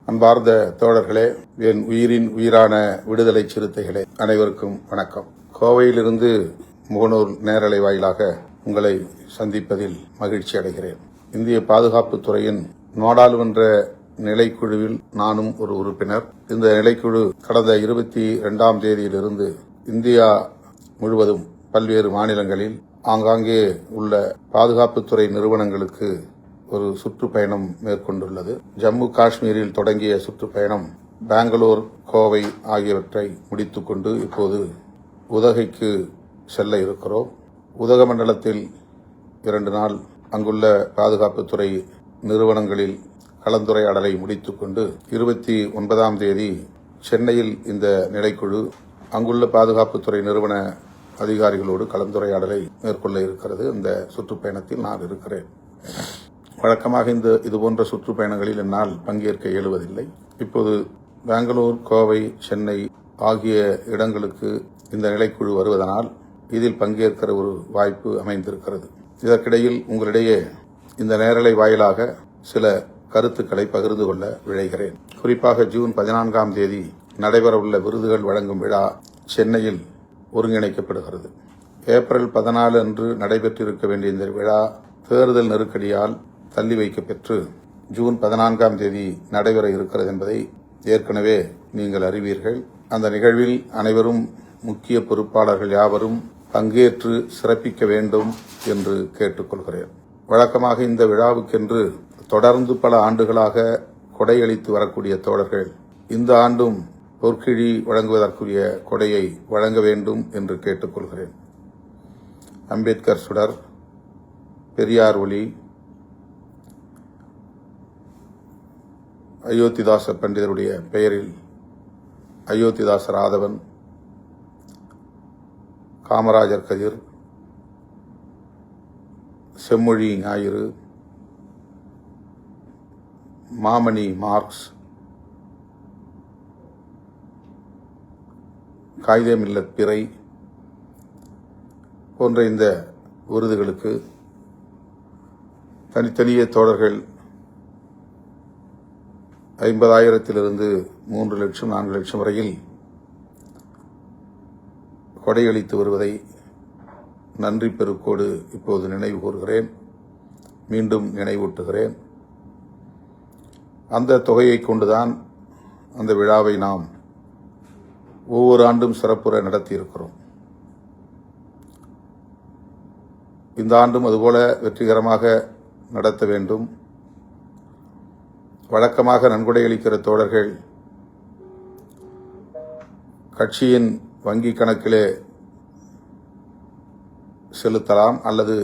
அன்பார்ந்த தோழர்களே, என் உயிரின் உயிரான விடுதலை சிறுத்தைகளே, அனைவருக்கும் வணக்கம். கோவையிலிருந்து முகநூல் நேரலை வாயிலாக உங்களை சந்திப்பதில் மகிழ்ச்சி அடைகிறேன். இந்திய பாதுகாப்புத் துறையின் நாடாளுமன்ற நிலைக்குழுவில் நானும் ஒரு உறுப்பினர். இந்த நிலைக்குழு கடந்த 22ஆம் தேதியிலிருந்து இந்தியா முழுவதும் பல்வேறு மாநிலங்களில் ஆங்காங்கே உள்ள பாதுகாப்புத்துறை நிறுவனங்களுக்கு ஒரு சுற்றுப்பயணம் மேற்கொண்டுள்ளது. ஜம்மு காஷ்மீரில் தொடங்கிய சுற்றுப்பயணம் பெங்களூர், கோவை ஆகியவற்றை முடித்துக்கொண்டு இப்போது உதகைக்கு செல்ல இருக்கிறோம். உதகமண்டலத்தில் 2 நாள் அங்குள்ள பாதுகாப்புத்துறை நிறுவனங்களில் கலந்துரையாடலை முடித்துக்கொண்டு 29ஆம் தேதி சென்னையில் இந்த நிலைக்குழு அங்குள்ள பாதுகாப்புத்துறை நிறுவன அதிகாரிகளோடு கலந்துரையாடலை மேற்கொள்ள இருக்கிறது. இந்த சுற்றுப்பயணத்தில் நான் இருக்கிறேன். வழக்கமாக இதுபோன்ற சுற்றுப்பயணங்களில் என்னால் பங்கேற்க இயலுவதில்லை. இப்போது பெங்களூர், கோவை, சென்னை ஆகிய இடங்களுக்கு இந்த நிலைக்குழு வருவதனால் இதில் பங்கேற்கிற ஒரு வாய்ப்பு அமைந்திருக்கிறது. இதற்கிடையில் உங்களிடையே இந்த நேரலை வாயிலாக சில கருத்துக்களை பகிர்ந்து கொள்ள விழைகிறேன். குறிப்பாக ஜூன் 14ஆம் தேதி நடைபெறவுள்ள விருதுகள் வழங்கும் விழா சென்னையில் ஒருங்கிணைக்கப்படுகிறது. ஏப்ரல் 14 அன்று நடைபெற்றிருக்க வேண்டிய இந்த விழா தேர்தல் நெருக்கடியால் தள்ளி வைக்கப்பெற்று ஜூன் 14ஆம் தேதி நடைபெற இருக்கிறது என்பதை ஏற்கனவே நீங்கள் அறிவீர்கள். அந்த நிகழ்வில் அனைவரும் முக்கிய பொறுப்பாளர்கள் யாவரும் பங்கேற்று சிறப்பிக்க வேண்டும் என்று கேட்டுக்கொள்கிறேன். வழக்கமாக இந்த விழாவுக்கென்று தொடர்ந்து பல ஆண்டுகளாக கொடையளித்து வரக்கூடிய தோழர்கள் இந்த ஆண்டும் பொற்கிழி வழங்குவதற்குரிய கொடையை வழங்க வேண்டும் என்று கேட்டுக்கொள்கிறேன். அம்பேத்கர் சுடர், பெரியார் ஒளி, அயோத்திதாச பண்டிதருடைய பெயரில் அயோத்திதாசர் ஆதவன், காமராஜர் கதிர், செம்மொழி ஞாயிறு, மாமணி மார்க்ஸ், காயிதே மில்லத் பிறை போன்ற இந்த விருதுகளுக்கு தனித்தனியே தோழர்கள் 50,000 3 லட்சம் 4 லட்சம் வரையில் கொடையளித்து வருவதை நன்றி பெருக்கோடு இப்போது நினைவு கூறுகிறேன், மீண்டும் நினைவூட்டுகிறேன். அந்த தொகையை கொண்டுதான் அந்த விழாவை நாம் ஒவ்வொரு ஆண்டும் சிறப்புற நடத்தியிருக்கிறோம். இந்த ஆண்டும் அதுபோல வெற்றிகரமாக நடத்த வேண்டும். வழக்கமாக நன்கொடை அளிக்கிற தோழர்கள் கட்சியின் வங்கி கணக்கிலே செலுத்தலாம், அல்லது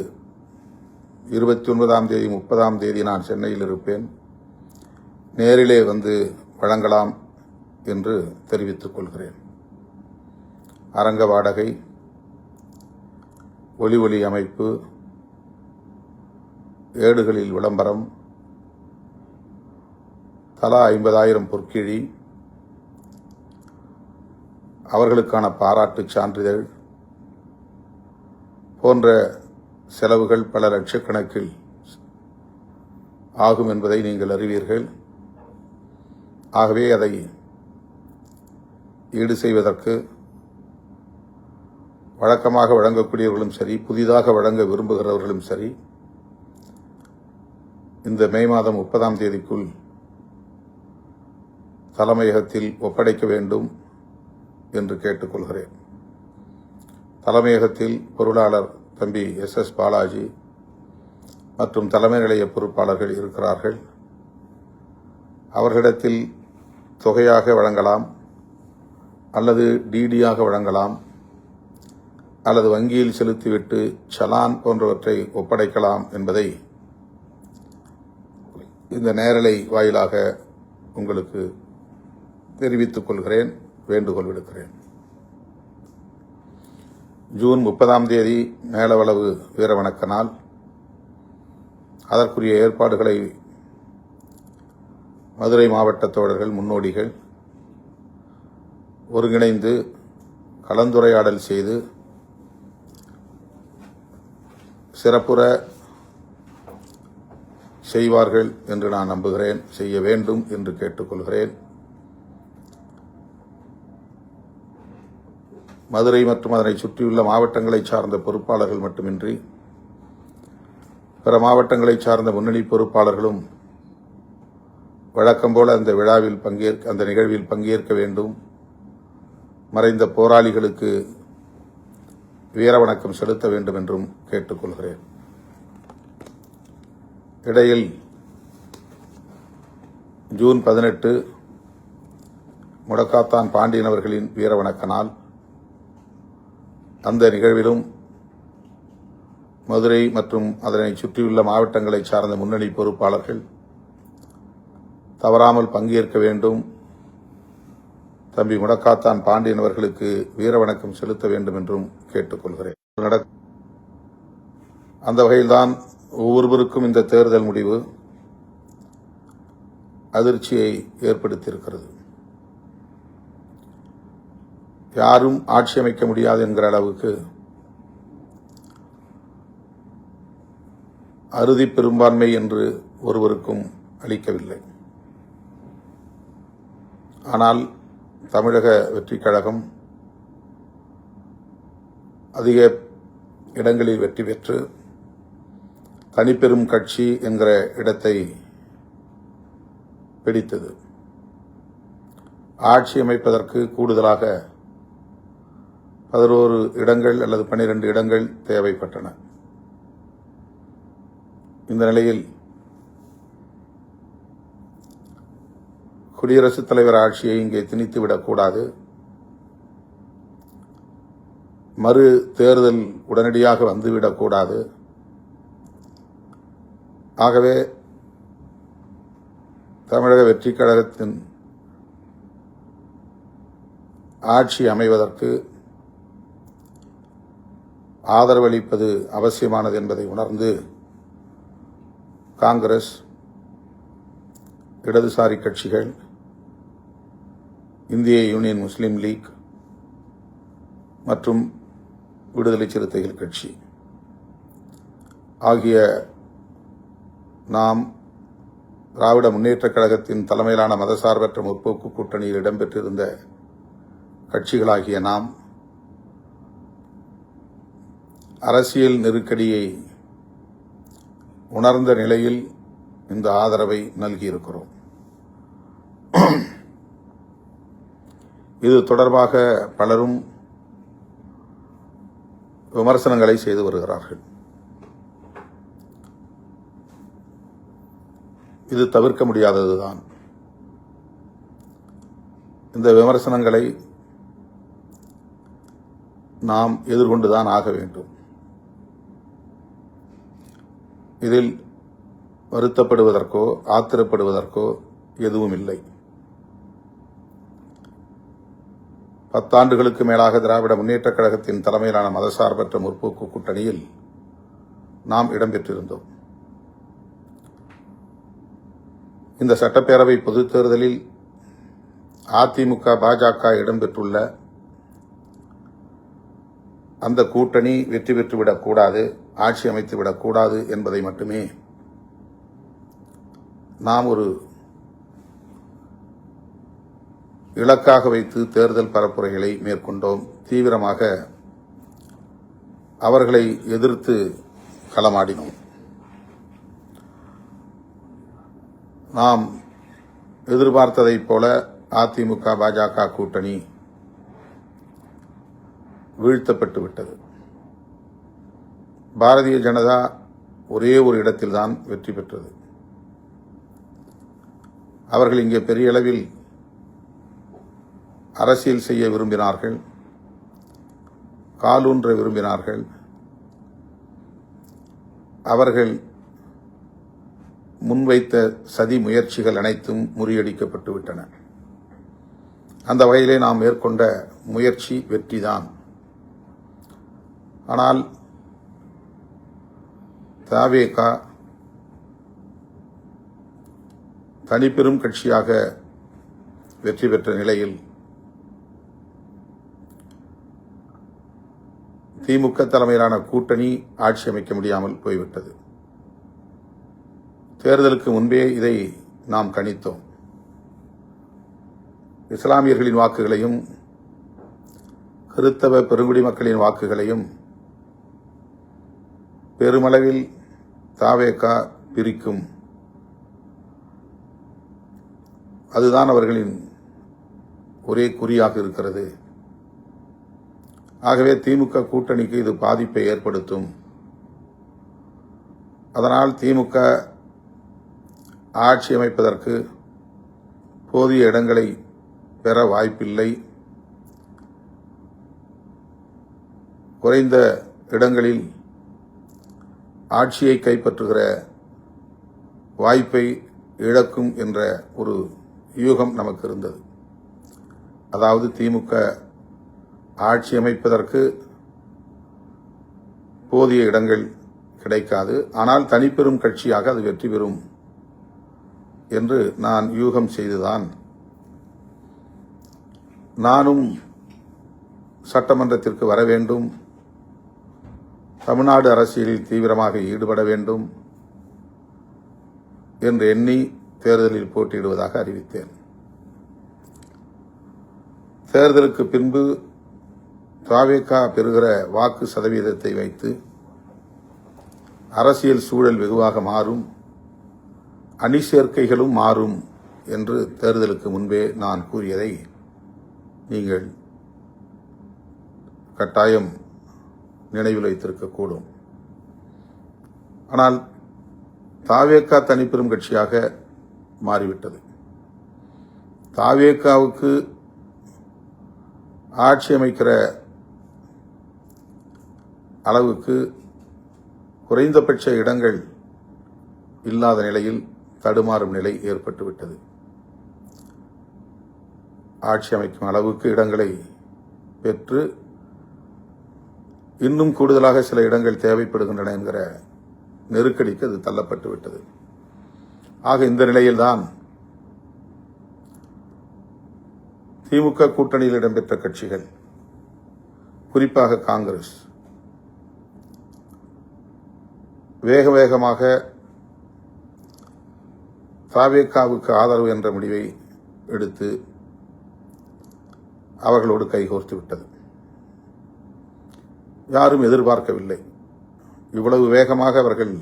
29ஆம் தேதி 30ஆம் தேதி நான் சென்னையில் இருப்பேன், நேரிலே வந்து வழங்கலாம் என்று தெரிவித்துக் கொள்கிறேன். அரங்க வாடகை, ஒலி அமைப்பு, ஏடுகளில் விளம்பரம், தலா 50,000 பொற்கிழி, அவர்களுக்கான பாராட்டு சான்றிதழ் போன்ற செலவுகள் பல லட்சக்கணக்கில் ஆகும் என்பதை நீங்கள் அறிவீர்கள். ஆகவே அதை ஈடு செய்வதற்கு வழக்கமாக வழங்கக்கூடியவர்களும் சரி, புதிதாக வழங்க விரும்புகிறவர்களும் சரி, இந்த மே மாதம் 30ஆம் தேதிக்குள் தலைமையகத்தில் ஒப்படைக்க வேண்டும் என்று கேட்டுக்கொள்கிறேன். தலைமையகத்தில் பொருளாளர் தம்பி SS பாலாஜி மற்றும் தலைமை நிலைய பொறுப்பாளர்கள் இருக்கிறார்கள். அவர்களிடத்தில் தொகையாக வழங்கலாம், அல்லது டிடியாக வழங்கலாம், அல்லது வங்கியில் செலுத்திவிட்டு சலான் போன்றவற்றை ஒப்படைக்கலாம் என்பதை இந்த நேரலை வாயிலாக உங்களுக்கு தெரிவித்துக் கொள்கிறேன், வேண்டுகோள் விடுக்கிறேன். ஜூன் 30ஆம் தேதி மேலவளவு வீரவணக்க நாள். அதற்குரிய ஏற்பாடுகளை மதுரை மாவட்ட தோழர்கள், முன்னோடிகள் ஒருங்கிணைந்து கலந்துரையாடல் செய்து சிறப்புற செய்வார்கள் என்று நான் நம்புகிறேன், செய்ய வேண்டும் என்று கேட்டுக்கொள்கிறேன். மதுரை மற்றும் அதனை சுற்றியுள்ள மாவட்டங்களை சார்ந்த பொறுப்பாளர்கள் மட்டுமின்றி பிற மாவட்டங்களை சார்ந்த முன்னணி பொறுப்பாளர்களும் வழக்கம் போல அந்த நிகழ்வில் பங்கேற்க வேண்டும். மறைந்த போராளிகளுக்கு வீரவணக்கம் செலுத்த வேண்டும் என்றும் கேட்டுக்கொள்கிறேன். இடையில் ஜூன் 18 முடக்காத்தான் பாண்டியன் அவர்களின் வீரவணக்க நாள். அந்த நிகழ்விலும் மதுரை மற்றும் அதனை சுற்றியுள்ள மாவட்டங்களை சார்ந்த முன்னணி பொறுப்பாளர்கள் தவறாமல் பங்கேற்க வேண்டும். தம்பி முடக்காத்தான் பாண்டியன் அவர்களுக்கு வீரவணக்கம் செலுத்த வேண்டும் என்றும் கேட்டுக்கொள்கிறேன். அந்த வகையில்தான் ஒவ்வொருவருக்கும் இந்த தேர்தல் முடிவு அதிர்ச்சியை ஏற்படுத்தியிருக்கிறது. யாரும் ஆட்சி அமைக்க முடியாது என்கிற அளவுக்கு அறுதி பெரும்பான்மை என்று ஒருவருக்கும் அளிக்கவில்லை. ஆனால் தமிழக வெற்றிக் கழகம் அதிக இடங்களில் வெற்றி பெற்று தனிப்பெரும் கட்சி என்கிற இடத்தை பிடித்தது. ஆட்சி அமைப்பதற்கு கூடுதலாக 11 இடங்கள் அல்லது 12 இடங்கள் தேவைப்பட்டன. இந்த நிலையில் குடியரசுத் தலைவர் ஆட்சியை இங்கே திணித்துவிடக்கூடாது, மறு தேர்தல் உடனடியாக வந்துவிடக்கூடாது. ஆகவே தமிழக வெற்றிக் கழகத்தின் ஆட்சி அமைவதற்கு ஆதரவளிப்பது அவசியமானது என்பதை உணர்ந்து காங்கிரஸ், இடதுசாரி கட்சிகள், இந்திய யூனியன் முஸ்லீம் லீக் மற்றும் விடுதலை சிறுத்தைகள் கட்சி ஆகிய நாம் திராவிட முன்னேற்றக் கழகத்தின் தலைமையிலான மதசார்பற்ற முற்போக்கு கூட்டணியில் இடம்பெற்றிருந்த கட்சிகளாகிய நாம் அரசியல் நெருக்கடியை உணர்ந்த நிலையில் இந்த ஆதரவை நல்கியிருக்கிறோம். இது தொடர்பாக பலரும் விமர்சனங்களை செய்து வருகிறார்கள். இது தவிர்க்க முடியாததுதான். இந்த விமர்சனங்களை நாம் எதிர்கொண்டுதான் ஆக வேண்டும். இதில் வருத்தப்படுவதற்கோ ஆத்திரப்படுவதற்கோ எதுவும் இல்லை. 10 ஆண்டுகளுக்கு மேலாக திராவிட முன்னேற்றக் கழகத்தின் தலைமையிலான மதசார்பற்ற முற்போக்கு கூட்டணியில் நாம் இடம்பெற்றிருந்தோம். இந்த சட்டப்பேரவை பொதுத் தேர்தலில் அதிமுக, பாஜக இடம்பெற்றுள்ள அந்த கூட்டணி வெற்றி பெற்றுவிடக்கூடாது, ஆட்சி அமைத்துவிடக்கூடாது என்பதை மட்டுமே நாம் ஒரு இலக்காக வைத்து தேர்தல் பரப்புரைகளை மேற்கொண்டோம். தீவிரமாக அவர்களை எதிர்த்து களமாடினோம். நாம் எதிர்பார்த்ததைப் போல அதிமுக, பாஜக கூட்டணி வீழ்த்தப்பட்டு விட்டது. பாரதிய ஜனதா ஒரே ஒரு இடத்தில்தான் வெற்றி பெற்றது. அவர்கள் இங்கே பெரிய அளவில் அரசியல் செய்ய விரும்பினார்கள், காலூன்ற விரும்பினார்கள். அவர்கள் முன்வைத்த சதி முயற்சிகள் அனைத்தும் முறியடிக்கப்பட்டு விட்டன. அந்த வகையிலே நாம் மேற்கொண்ட முயற்சி வெற்றிதான். ஆனால் தவேக தனிப்பெரும் கட்சியாக வெற்றி பெற்ற நிலையில் திமுக தலைமையிலான கூட்டணி ஆட்சி அமைக்க முடியாமல் போய்விட்டது. தேர்தலுக்கு முன்பே இதை நாம் கணித்தோம். இஸ்லாமியர்களின் வாக்குகளையும் கிறித்தவ பெருங்குடி மக்களின் வாக்குகளையும் பெருமளவில் தாவேகா பிரிக்கும். அதுதான் அவர்களின் ஒரே குறியாக இருக்கிறது. ஆகவே திமுக கூட்டணிக்கு இது பாதிப்பை ஏற்படுத்தும். அதனால் திமுக ஆட்சி அமைப்பதற்கு போதிய இடங்களை பெற வாய்ப்பில்லை. குறைந்த இடங்களில் ஆட்சியை கைப்பற்றுகிற வாய்ப்பை இழக்கும் என்ற ஒரு யூகம் நமக்கு இருந்தது. அதாவது திமுக ஆட்சி அமைப்பதற்கு போதிய இடங்கள் கிடைக்காது, ஆனால் தனிப்பெரும் கட்சியாக அது வெற்றி பெறும் என்று நான் யூகம் செய்துதான் நானும் சட்டமன்றத்திற்கு வர வேண்டும், தமிழ்நாடு அரசியலில் தீவிரமாக ஈடுபட வேண்டும் என்று எண்ணி தேர்தலில் போட்டியிடுவதாக அறிவித்தேன். தேர்தலுக்கு பின்பு தாவேகா பெறுகிற வாக்கு சதவீதத்தை வைத்து அரசியல் சூழல் வெகுவாக மாறும், அணி சேர்க்கைகளும் மாறும் என்று தேர்தலுக்கு முன்பே நான் கூறியதை நீங்கள் கட்டாயம் நினைவில் வைத்திருக்கக்கூடும். ஆனால் தாவேகா தனிப்பெரும் கட்சியாக மாறிவிட்டது. தாவேகாவுக்கு ஆட்சி அமைக்கிற அளவுக்கு குறைந்தபட்ச இடங்கள் இல்லாத நிலையில் தடுமாறும் நிலை ஏற்பட்டுவிட்டது. ஆட்சி அமைக்கும் அளவுக்கு இடங்களை பெற்று இன்னும் கூடுதலாக சில இடங்கள் தேவைப்படுகின்றன என்கிற நெருக்கடிக்கு அது தள்ளப்பட்டு விட்டது. ஆக இந்த நிலையில்தான் திமுக கூட்டணியில் இடம்பெற்ற கட்சிகள், குறிப்பாக காங்கிரஸ், வேக வேகமாக தாவேகாவுக்கு ஆதரவு என்ற முடிவை எடுத்து அவர்களோடு கைகோர்த்து விட்டது. யாரும் எதிர்பார்க்கவில்லை, இவ்வளவு வேகமாக அவர்கள்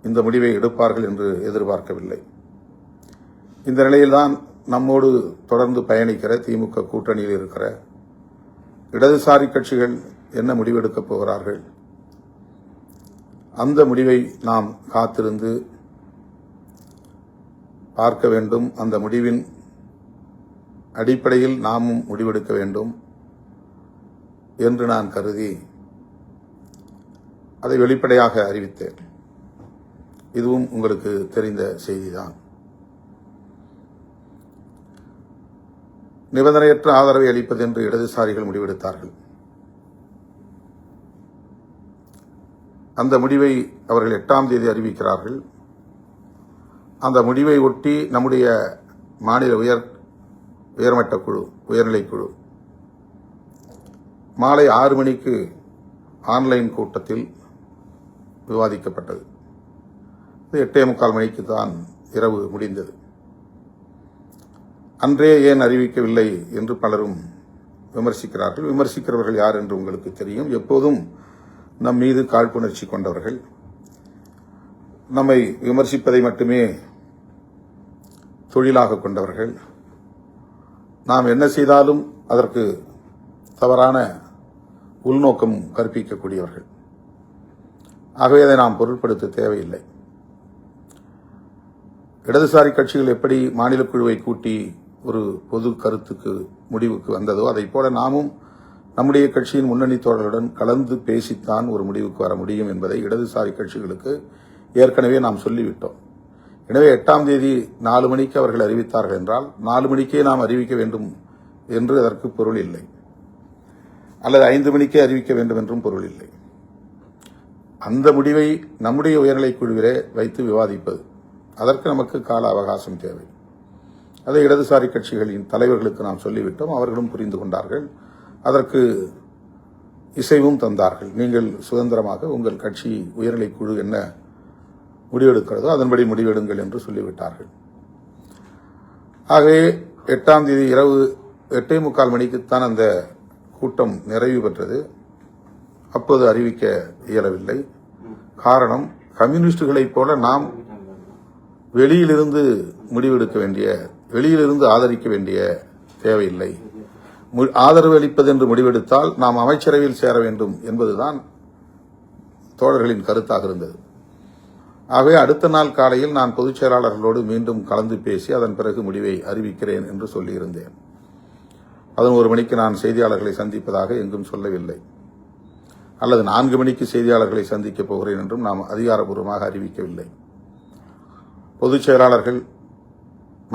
இந்த முடிவை எடுப்பார்கள் என்று எதிர்பார்க்கவில்லை. இந்த நிலையில்தான் நம்மோடு தொடர்ந்து பயணிக்கிற திமுக கூட்டணியில் இருக்கிற இடதுசாரி கட்சிகள் என்ன முடிவெடுக்கப் போகிறார்கள், அந்த முடிவை நாம் காத்திருந்து பார்க்க வேண்டும். அந்த முடிவின் அடிப்படையில் நாமும் முடிவெடுக்க வேண்டும் என்று நான் கருதி அதை வெளிப்படையாக அறிவித்தேன். இதுவும் உங்களுக்கு தெரிந்த செய்திதான். நிபந்தனையற்ற ஆதரவை அளிப்பது என்று இடதுசாரிகள் முடிவெடுத்தார்கள். அந்த முடிவை அவர்கள் 8ஆம் தேதி அறிவிக்கிறார்கள். அந்த முடிவை ஒட்டி நம்முடைய மாநில உயர்மட்ட குழு, உயர்நிலைக்குழு மாலை 6 மணிக்கு ஆன்லைன் கூட்டத்தில் விவாதிக்கப்பட்டது. 8:45 மணிக்கு தான் இரவு முடிந்தது. அன்றே ஏன் அறிவிக்கவில்லை என்று பலரும் விமர்சிக்கிறார்கள். விமர்சிக்கிறவர்கள் யார் என்று உங்களுக்கு தெரியும். எப்போதும் நம் மீது காழ்ப்புணர்ச்சி கொண்டவர்கள், நம்மை விமர்சிப்பதை மட்டுமே தொழிலாக கொண்டவர்கள், நாம் என்ன செய்தாலும் அதற்கு தவறான உள்நோக்கம் கற்பிக்கக்கூடியவர்கள். ஆகவே அதை நாம் பொருட்படுத்த தேவையில்லை. இடதுசாரி கட்சிகள் எப்படி மாநில குழுவை கூட்டி ஒரு பொது கருத்துக்கு முடிவுக்கு வந்ததோ அதைப் போல நாமும் நம்முடைய கட்சியின் முன்னணி தோழர்களுடன் கலந்து பேசித்தான் ஒரு முடிவுக்கு வர முடியும் என்பதை இடதுசாரி கட்சிகளுக்கு ஏற்கனவே நாம் சொல்லிவிட்டோம். எனவே 8ஆம் தேதி 4 மணிக்கு அவர்கள் அறிவித்தார்கள் என்றால் 4 மணிக்கே நாம் அறிவிக்க வேண்டும் என்று அதற்கு பொருள் இல்லை, அல்லது 5 மணிக்கே அறிவிக்க வேண்டும் என்றும் பொருள் இல்லை. அந்த முடிவை நம்முடைய உயர்நிலைக் குழுவிலே வைத்து விவாதிப்பது, அதற்கு நமக்கு கால அவகாசம் தேவை. அதை இடதுசாரி கட்சிகளின் தலைவர்களுக்கு நாம் சொல்லிவிட்டோம். அவர்களும் புரிந்து கொண்டார்கள், அதற்கு இசைவும் தந்தார்கள். நீங்கள் சுதந்திரமாக உங்கள் கட்சி உயர்நிலைக் குழு என்ன முடிவெடுக்கிறதோ அதன்படி முடிவெடுங்கள் என்று சொல்லிவிட்டார்கள். ஆகவே 8ஆம் தேதி இரவு 8:45 மணிக்குத்தான் அந்த கூட்டம் நிறைவு பெற்றது. அப்போது அறிவிக்க இயலவில்லை. காரணம், கம்யூனிஸ்டுகளைப் போல நாம் வெளியிலிருந்து முடிவெடுக்க வேண்டிய, வெளியிலிருந்து ஆதரிக்க வேண்டிய தேவையில்லை. ஆதரவு அளிப்பது என்று முடிவெடுத்தால் நாம் அமைச்சரவையில் சேர வேண்டும் என்பதுதான் தோழர்களின் கருத்தாக இருந்தது. ஆகவே அடுத்த நாள் காலையில் நான் பொதுச் செயலாளர்களோடு மீண்டும் கலந்து பேசி அதன் பிறகு முடிவை அறிவிக்கிறேன் என்று சொல்லியிருந்தேன். 11 மணிக்கு நான் செய்தியாளர்களை சந்திப்பதாக எங்கும் சொல்லவில்லை. அல்லது 4 மணிக்கு செய்தியாளர்களை சந்திக்கப் போகிறேன் என்றும் நாம் அதிகாரப்பூர்வமாக அறிவிக்கவில்லை. பொதுச் செயலாளர்கள்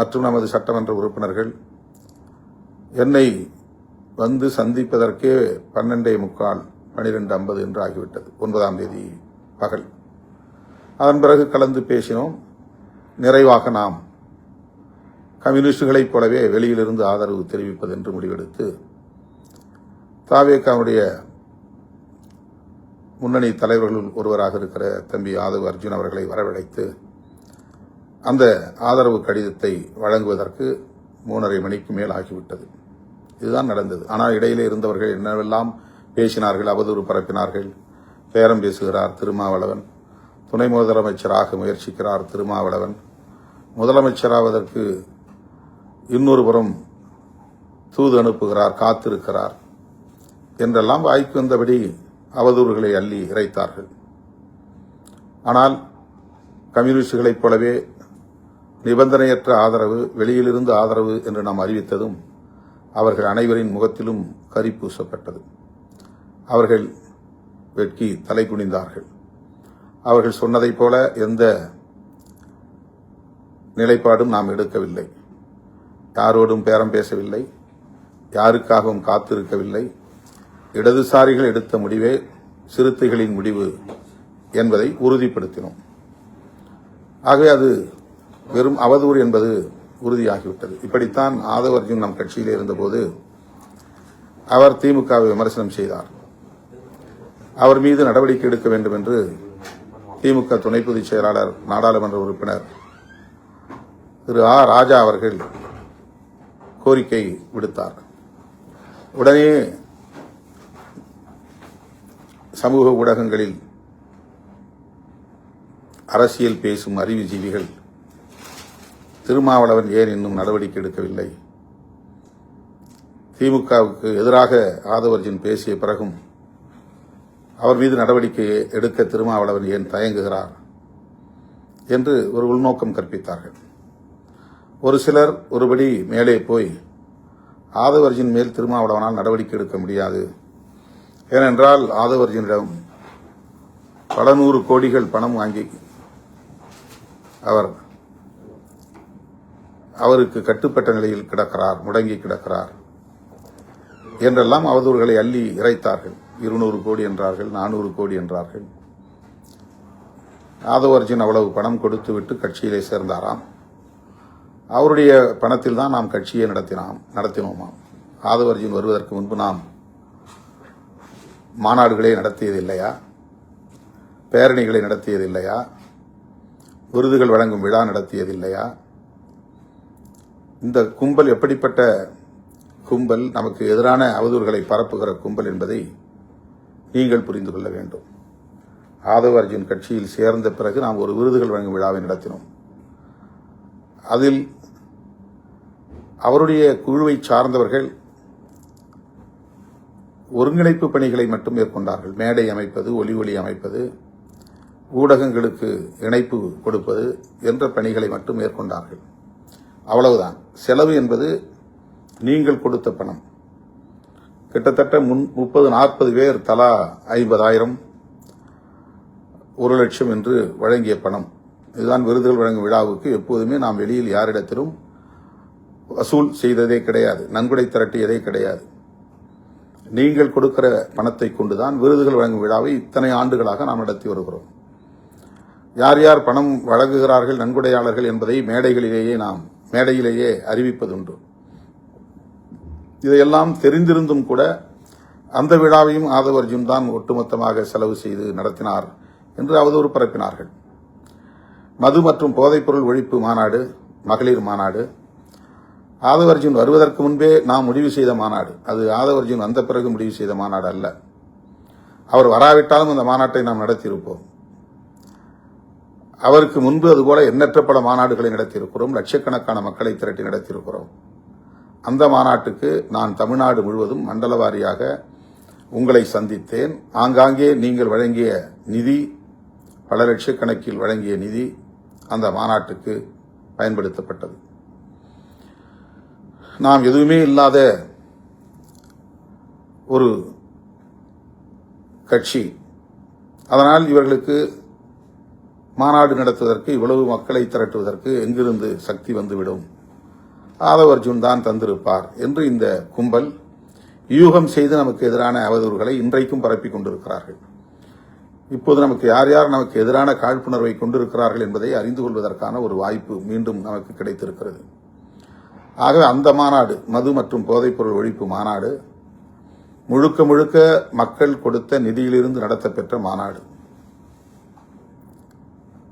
மற்றும் நமது சட்டமன்ற உறுப்பினர்கள் என்னை வந்து சந்திப்பதற்கே 12:45, 12:50 என்று ஆகிவிட்டது. 9ஆம் தேதி பகல். அதன் பிறகு கலந்து பேசினோம். நிறைவாக நாம் கம்யூனிஸ்டுகளைப் போலவே வெளியிலிருந்து ஆதரவு தெரிவிப்பது என்று முடிவெடுத்து தாவேகாவுடைய முன்னணி தலைவர்களுள் ஒருவராக இருக்கிற தம்பி ஆதவ் அர்ஜுன் அவர்களை வரவழைத்து அந்த ஆதரவு கடிதத்தை வழங்குவதற்கு 3:30 மணிக்கு மேல் ஆகிவிட்டது. இதுதான் நடந்தது. ஆனால் இடையிலே இருந்தவர்கள் என்னவெல்லாம் பேசினார்கள், அவதூறு பரப்பினார்கள். பேரம் பேசுகிறார் திருமாவளவன், துணை முதலமைச்சராக முயற்சிக்கிறார் திருமாவளவன், முதலமைச்சராவதற்கு இன்னொரு புறம் தூது அனுப்புகிறார், காத்திருக்கிறார் என்றெல்லாம் வாய்க்கு வந்தபடி அவதூறுகளை அள்ளி இறைத்தார்கள். ஆனால் கம்யூனிஸ்டுகளைப் போலவே நிபந்தனையற்ற ஆதரவு, வெளியிலிருந்து ஆதரவு என்று நாம் அறிவித்ததும் அவர்கள் அனைவரின் முகத்திலும் கரி பூசப்பட்டது. அவர்கள் வெட்கி தலை குனிந்தார்கள். அவர்கள் சொன்னதைப் போல எந்த நிலைப்பாடும் நாம் எடுக்கவில்லை. யாரோடும் பேரம் பேசவில்லை, யாருக்காகவும் காத்திருக்கவில்லை. இடதுசாரிகள் எடுத்த முடிவே சிறுத்தைகளின் முடிவு என்பதை உறுதிப்படுத்தினோம். ஆகவே அது வெறும் அவதூறு என்பது உறுதியாகிவிட்டது. இப்படித்தான் ஆதவ் அர்ஜுன் நம் கட்சியிலே இருந்தபோது அவர் திமுகவை விமர்சனம் செய்தார். அவர் மீது நடவடிக்கை எடுக்க வேண்டும் என்று திமுக துணை பொதுச் செயலாளர், நாடாளுமன்ற உறுப்பினர் திரு ஆ. ராஜா அவர்கள் கோரிக்கை விடுத்தார். உடனே சமூக ஊடகங்களில் அரசியல் பேசும் அறிவுஜீவிகள் திருமாவளவன் ஏன் இன்னும் நடவடிக்கை எடுக்கவில்லை, திமுகவுக்கு எதிராக ஆதவ் அர்ஜுன் பேசிய பிறகும் அவர் மீது நடவடிக்கை எடுக்க திருமாவளவன் ஏன் தயங்குகிறார் என்று ஒரு உள்நோக்கம் கற்பித்தார்கள். ஒரு சிலர் ஒருபடி மேலே போய் ஆதவ் அர்ஜுன் மேல் திருமாவளவனால் நடவடிக்கை எடுக்க முடியாது, ஏனென்றால் ஆதவ் அர்ஜுனிடம் பல 100 கோடிகள் பணம் வாங்கி அவருக்கு கட்டுப்பட்ட நிலையில் கிடக்கிறார், முடங்கி கிடக்கிறார் என்றெல்லாம் அவதூறுகளை அள்ளி இறைத்தார்கள். 200 கோடி என்றார்கள், 400 கோடி என்றார்கள். ஆதவ் அர்ஜுன் அவ்வளவு பணம் கொடுத்துவிட்டு கட்சியிலே சேர்ந்தாராம். அவருடைய பணத்தில் தான் நாம் கட்சியை நடத்தினோமாம். ஆதவ் அர்ஜுன் வருவதற்கு முன்பு நாம் மாநாடுகளை நடத்தியதில்லையா, பேரணிகளை நடத்தியதில்லையா, விருதுகள் வழங்கும் விழா நடத்தியதில்லையா? இந்த கும்பல் எப்படிப்பட்ட கும்பல், நமக்கு எதிரான அவதூறுகளை பரப்புகிற கும்பல் என்பதை நீங்கள் புரிந்து கொள்ள வேண்டும். ஆதவ் அர்ஜுன் கட்சியில் சேர்ந்த பிறகு நாம் ஒரு விருதுகள் வழங்கும் விழாவை நடத்தினோம். அதில் அவருடைய குழுவை சார்ந்தவர்கள் ஒருங்கிணைப்பு பணிகளை மட்டும் மேற்கொண்டார்கள். மேடை அமைப்பது, ஒலி அமைப்பது, ஊடகங்களுக்கு இணைப்பு கொடுப்பது என்ற பணிகளை மட்டும் மேற்கொண்டார்கள். அவ்வளவுதான். செலவு என்பது நீங்கள் கொடுத்த பணம். கிட்டத்தட்ட 30-40 பேர் தலா 50,000, 1 லட்சம் என்று வழங்கிய பணம். இதுதான் விருதுகள் வழங்கும் விழாவுக்கு. எப்போதுமே நாம் வெளியில் யாரிடத்திலும் வசூல் செய்ததே கிடையாது, நன்கொடை திரட்டியதே கிடையாது. நீங்கள் கொடுக்கிற பணத்தை கொண்டுதான் விருதுகள் வழங்கும் விழாவை இத்தனை ஆண்டுகளாக நாம் நடத்தி வருகிறோம். யார் யார் பணம் வழங்குகிறார்கள், நன்கொடையாளர்கள் என்பதை மேடையிலேயே அறிவிப்பதுண்டு. இதையெல்லாம் தெரிந்திருந்தும் கூட அந்த விழாவையும் ஆதவ் அர்ஜுன் தான் ஒட்டுமொத்தமாக செலவு செய்து நடத்தினார் என்று அவதூறு பரப்பினார்கள். மது மற்றும் போதைப்பொருள் ஒழிப்பு மாநாடு, மகளிர் மாநாடு, ஆதவ் அர்ஜுன் வருவதற்கு முன்பே நாம் முடிவு செய்த மாநாடு. அது ஆதவ் அர்ஜுன் வந்த பிறகு முடிவு செய்த மாநாடு அல்ல. அவர் வராவிட்டாலும் அந்த மாநாட்டை நாம் நடத்தியிருப்போம். அவருக்கு முன்பு அதுபோல எண்ணற்ற பல மாநாடுகளை நடத்தியிருக்கிறோம். லட்சக்கணக்கான மக்களை திரட்டி நடத்தியிருக்கிறோம். அந்த மாநாட்டுக்கு நான் தமிழ்நாடு முழுவதும் மண்டல வாரியாக உங்களை சந்தித்தேன். ஆங்காங்கே நீங்கள் வழங்கிய நிதி, பல லட்சக்கணக்கில் வழங்கிய நிதி அந்த மாநாட்டுக்கு பயன்படுத்தப்பட்டது. நாம் எதுவுமே இல்லாத ஒரு கட்சி. அதனால் இவர்களுக்கு மாநாடு நடத்துவதற்கு, இவ்வளவு மக்களை திரட்டுவதற்கு எங்கிருந்து சக்தி வந்துவிடும்? ஆதவ் அர்ஜுன் தான் தந்திருப்பார் என்று இந்த கும்பல் யூகம் செய்து நமக்கு எதிரான அவதூறுகளை இன்றைக்கும் பரப்பிக் கொண்டிருக்கிறார்கள். இப்போது நமக்கு யார் யார் நமக்கு எதிரான காழ்ப்புணர்வை கொண்டிருக்கிறார்கள் என்பதை அறிந்து கொள்வதற்கான ஒரு வாய்ப்பு மீண்டும் நமக்கு கிடைத்திருக்கிறது. ஆகவே அந்த மாநாடு, மது மற்றும் போதைப்பொருள் ஒழிப்பு மாநாடு, முழுக்க முழுக்க மக்கள் கொடுத்த நிதியிலிருந்து நடத்தப்பெற்ற மாநாடு.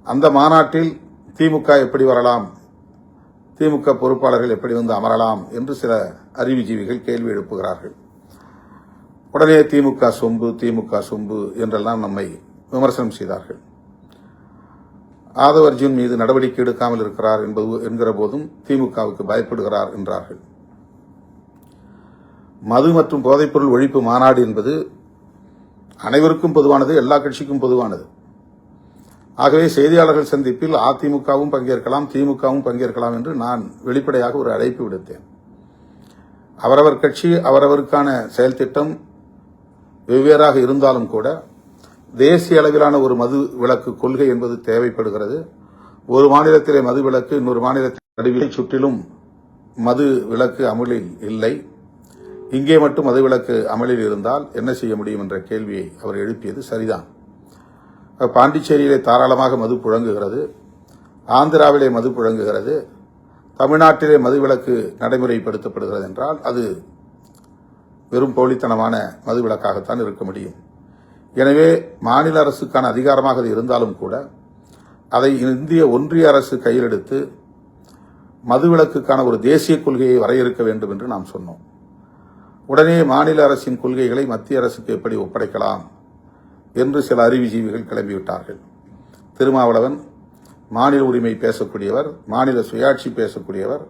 அந்த மாநாட்டில் திமுக எப்படி வரலாம், திமுக பொறுப்பாளர்கள் எப்படி வந்து அமரலாம் என்று சில அறிவுஜீவிகள் கேள்வி எழுப்புகிறார்கள். உடனே திமுக சொம்பு, திமுக சொம்பு என்றெல்லாம் நம்மை விமர்சனம் செய்தார்கள். ஆதவ் அர்ஜுன் மீது நடவடிக்கை எடுக்காமல் இருக்கிறார் என்கிற போதும் திமுகவுக்கு பயப்படுகிறார் என்றார்கள். மது மற்றும் போதைப்பொருள் ஒழிப்பு மாநாடு என்பது அனைவருக்கும் பொதுவானது, எல்லா கட்சிக்கும் பொதுவானது. ஆகவே செய்தியாளர்கள் சந்திப்பில் அதிமுகவும் பங்கேற்கலாம், திமுகவும் பங்கேற்கலாம் என்று நான் வெளிப்படையாக ஒரு அழைப்பு விடுத்தேன். அவரவர் கட்சி, அவரவருக்கான செயல் திட்டம் வெவ்வேறாக இருந்தாலும் கூட தேசிய அளவிலான ஒரு மது விலக்கு கொள்கை என்பது தேவைப்படுகிறது. ஒரு மாநிலத்திலே மது விலக்கு, இன்னொரு மாநிலத்தில் நடுவிலை சுற்றிலும் மது விலக்கு அமலில் இல்லை. இங்கே மட்டும் மது விலக்கு அமலில் இருந்தால் என்ன செய்ய முடியும் என்ற கேள்வியை அவர் எழுப்பியது சரிதான். பாண்டிச்சேரியிலே தாராளமாக மது புழங்குகிறது, ஆந்திராவிலே மது புழங்குகிறது, தமிழ்நாட்டிலே மது விலக்கு நடைமுறைப்படுத்தப்படுகிறது என்றால் அது வெறும் போலித்தனமான மது விலக்காகத்தான் இருக்க முடியும். எனவே மாநில அரசுக்கான அதிகாரமாக அது இருந்தாலும் கூட அதை இந்திய ஒன்றிய அரசு கையில் எடுத்து மதுவிலக்குக்கான ஒரு தேசிய கொள்கையை வரையறுக்க வேண்டும் என்று நாம் சொன்னோம். உடனே மாநில அரசின் கொள்கைகளை மத்திய அரசுக்கு எப்படி ஒப்படைக்கலாம் என்று சில அறிவுஜீவிகள் கிளம்பிவிட்டார்கள். திருமாவளவன் மாநில உரிமை பேசக்கூடியவர், மாநில சுயாட்சி பேசக்கூடியவர்,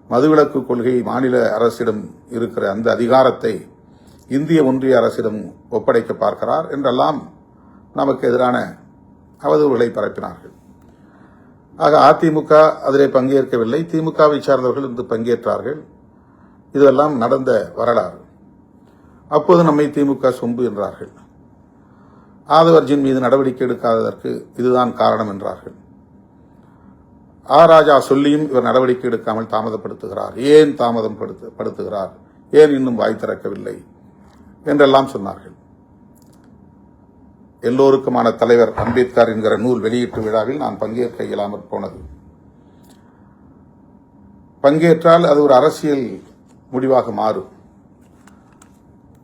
மதுவிலக்கு கொள்கை மாநில அரசிடம் இருக்கிற அந்த அதிகாரத்தை இந்திய ஒன்றிய அரசிடம் ஒப்படைக்க பார்க்கிறார் என்றெல்லாம் நமக்கு எதிரான அவதூறுகளை பரப்பினார்கள். ஆக அதிமுக அதிலே பங்கேற்கவில்லை, திமுகவை சார்ந்தவர்கள் இன்று பங்கேற்றார்கள். இதெல்லாம் நடந்த வரலாறு. அப்போது நம்மை திமுக சொம்பு என்றார்கள். ஆதவ் அர்ஜுன் மீது நடவடிக்கை எடுக்காததற்கு இதுதான் காரணம் என்றார்கள். ராஜா சொல்லியும் இவர் நடவடிக்கை எடுக்காமல் தாமதப்படுத்துகிறார். ஏன் தாமதம் படுத்துகிறார், ஏன் இன்னும் வாய் திறக்கவில்லை என்றெல்லாம் சொன்னார்கள். எல்லோருக்குமான தலைவர் அம்பேத்கர் என்கிற நூல் வெளியீட்டு விழாவில் நான் பங்கேற்க இயலாமற் போனது. பங்கேற்றால் அது ஒரு அரசியல் முடிவாக மாறும்.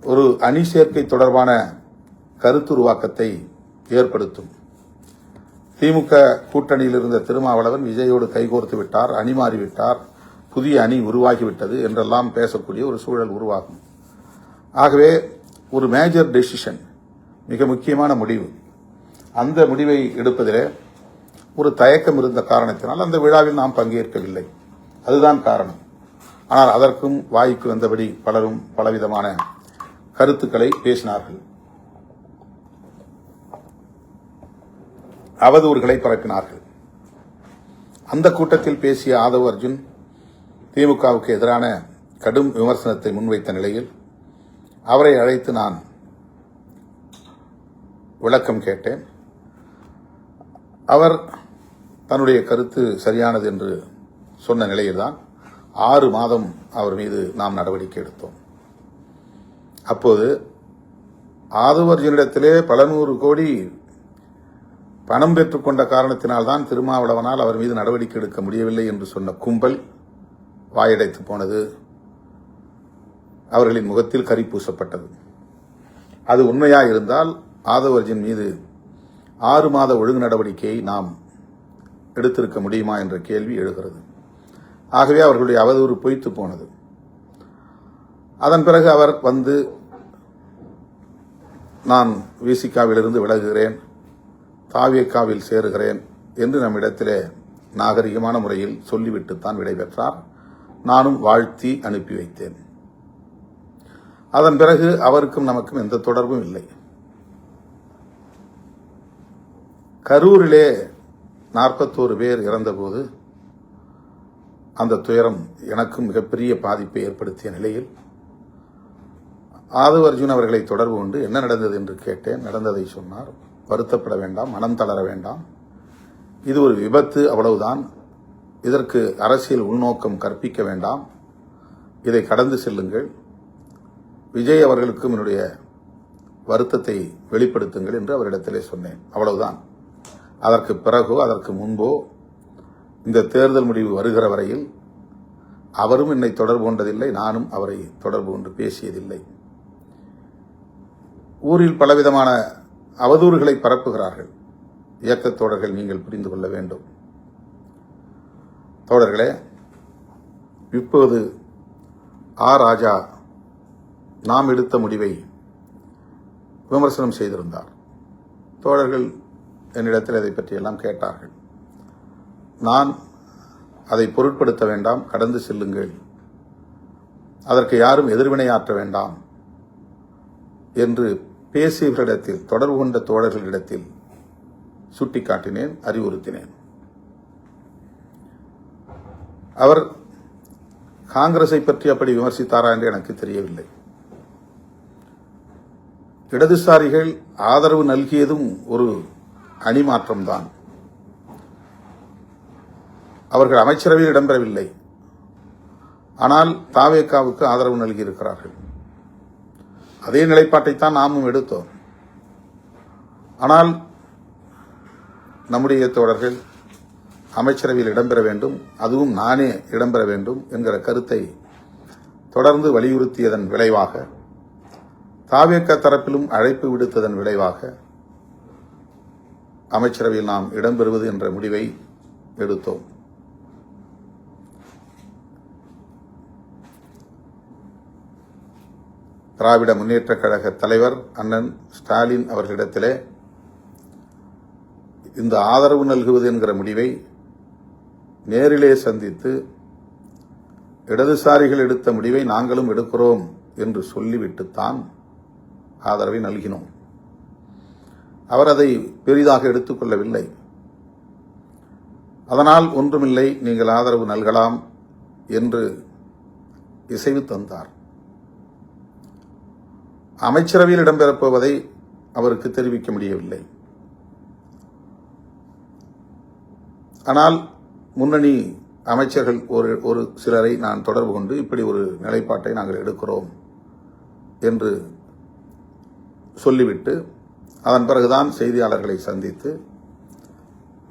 ஒரு அணி சேர்க்கை தொடர்பான கருத்துருவாக்கத்தை ஏற்படுத்தும். திமுக கூட்டணியில் இருந்த திருமாவளவன் விஜயோடு கைகோர்த்து விட்டார், அணி மாறிவிட்டார், புதிய அணி உருவாகிவிட்டது என்றெல்லாம் பேசக்கூடிய ஒரு சூழல் உருவாகும். ஆகவே ஒரு மேஜர் டெசிஷன், மிக முக்கியமான முடிவு, அந்த முடிவை எடுப்பதிலே ஒரு தயக்கம் இருந்த காரணத்தினால் அந்த விழாவில் நாம் பங்கேற்கவில்லை. அதுதான் காரணம். ஆனால் அதற்கும் வாய்க்கு வந்தபடி பலரும் பலவிதமான கருத்துக்களை பேசினார்கள், அவதூறுகளை பரப்பினார்கள். அந்த கூட்டத்தில் பேசிய ஆதவ் அர்ஜுன் திமுகவுக்கு எதிரான கடும் விமர்சனத்தை முன்வைத்த நிலையில் அவரை அழைத்து நான் விளக்கம் கேட்டேன். அவர் தன்னுடைய கருத்து சரியானது என்று சொன்ன நிலையில்தான் 6 மாதம் அவர் மீது நாம் நடவடிக்கை எடுத்தோம். அப்போது ஆதவ் அர்ஜுனிடத்திலே பல நூறு கோடி பணம் பெற்றுக்கொண்ட காரணத்தினால்தான் திருமாவளவனால் அவர் மீது நடவடிக்கை எடுக்க முடியவில்லை என்று சொன்ன கும்பல் வாயடைத்து போனது. அவர்களின் முகத்தில் கரி பூசப்பட்டது. அது உண்மையாக இருந்தால் ஆதவ் அர்ஜுன் மீது 6 மாத ஒழுங்கு நடவடிக்கையை நாம் எடுத்திருக்க முடியுமா என்ற கேள்வி எழுகிறது. ஆகவே அவர்களுடைய அவதூறு பொய்த்து போனது. அதன் பிறகு அவர் வந்து நான் விசிகாவிலிருந்து விலகுகிறேன், தாவேகாவில் சேருகிறேன் என்று நம்மிடத்திலே நாகரிகமான முறையில் சொல்லிவிட்டுத்தான் விடைபெற்றார். நானும் வாழ்த்தி அனுப்பி வைத்தேன். அதன் பிறகு அவருக்கும் நமக்கும் எந்த தொடர்பும் இல்லை. கரூரிலே 41 பேர் இறந்தபோது அந்த துயரம் எனக்கும் மிகப்பெரிய பாதிப்பை ஏற்படுத்திய நிலையில் ஆதவ் அர்ஜுன் அவர்களை தொடர்பு கொண்டு என்ன நடந்தது என்று கேட்டேன். நடந்ததை சொன்னார். வருத்தப்பட வேண்டாம், மனம் தளர வேண்டாம், இது ஒரு விபத்து, அவ்வளவுதான். இதற்கு அரசியல் உள்நோக்கம் கற்பிக்க வேண்டாம், இதை கடந்து செல்லுங்கள், விஜய் அவர்களுக்கும் என்னுடைய வருத்தத்தை வெளிப்படுத்துங்கள் என்று அவரிடத்திலே சொன்னேன். அவ்வளவுதான். அதற்கு பிறகோ அதற்கு முன்போ இந்த தேர்தல் முடிவு வருகிற வரையில் அவரும் என்னை தொடர்பு கொண்டதில்லை, நானும் அவரை தொடர்பு கொண்டு பேசியதில்லை. ஊரில் பலவிதமான அவதூறுகளை பரப்புகிறார்கள் இயக்கத் தோழர்கள், நீங்கள் புரிந்து கொள்ள வேண்டும். தோழர்களே, இப்போது ராஜா நாம் எடுத்த முடிவை விமர்சனம் செய்திருந்தார். தோழர்கள் என்னிடத்தில் அதை பற்றியெல்லாம் கேட்டார்கள். நான் அதை பொருட்படுத்த வேண்டாம், கடந்து செல்லுங்கள், அதற்கு யாரும் எதிர்வினையாற்ற வேண்டாம் என்று பேசியவர்களிடத்தில், தொடர்பு கொண்ட தோழர்களிடத்தில் சுட்டிக்காட்டினேன், அறிவுறுத்தினேன். அவர் காங்கிரஸை பற்றி அப்படி விமர்சித்தாரா என்று எனக்கு தெரியவில்லை. இடதுசாரிகள் ஆதரவு நல்கியதும் ஒரு அணிமாற்றம்தான். அவர்கள் அமைச்சரவையில் இடம்பெறவில்லை, ஆனால் தாவேகாவுக்கு ஆதரவு நல்கியிருக்கிறார்கள். அதே நிலைப்பாட்டைத்தான் நாமும் எடுத்தோம். ஆனால் நம்முடைய தோழர்கள் அமைச்சரவையில் இடம்பெற வேண்டும், அதுவும் நானே இடம்பெற வேண்டும் என்கிற கருத்தை தொடர்ந்து வலியுறுத்தியதன் விளைவாக, தாவேகா தரப்பிலும் அழைப்பு விடுத்ததன் விளைவாக அமைச்சரவையில் நாம் இடம்பெறுவது என்ற முடிவை எடுத்தோம். திராவிட முன்னேற்றக் கழக தலைவர் அண்ணன் ஸ்டாலின் அவர்களிடத்திலே இந்த ஆதரவு நல்குவது என்கிற முடிவை நேரிலே சந்தித்து, இடதுசாரிகள் எடுத்த முடிவை நாங்களும் எடுக்கிறோம் என்று சொல்லிவிட்டுத்தான் ஆதரவை நல்கினோம். அவர் அதை பெரிதாக எடுத்துக்கொள்ளவில்லை. அதனால் ஒன்றுமில்லை, நீங்கள் ஆதரவு நல்கலாம் என்று இசைவு தந்தார். அமைச்சரவையில் இடம்பெறப் போவதை அவருக்கு தெரிவிக்க முடியவில்லை. ஆனால் முன்னணி அமைச்சர்கள் ஒரு சிலரை நான் தொடர்பு கொண்டு இப்படி ஒரு நிலைப்பாட்டை நாங்கள் எடுக்கிறோம் என்று சொல்லிவிட்டு, அதன் பிறகுதான் செய்தியாளர்களை சந்தித்து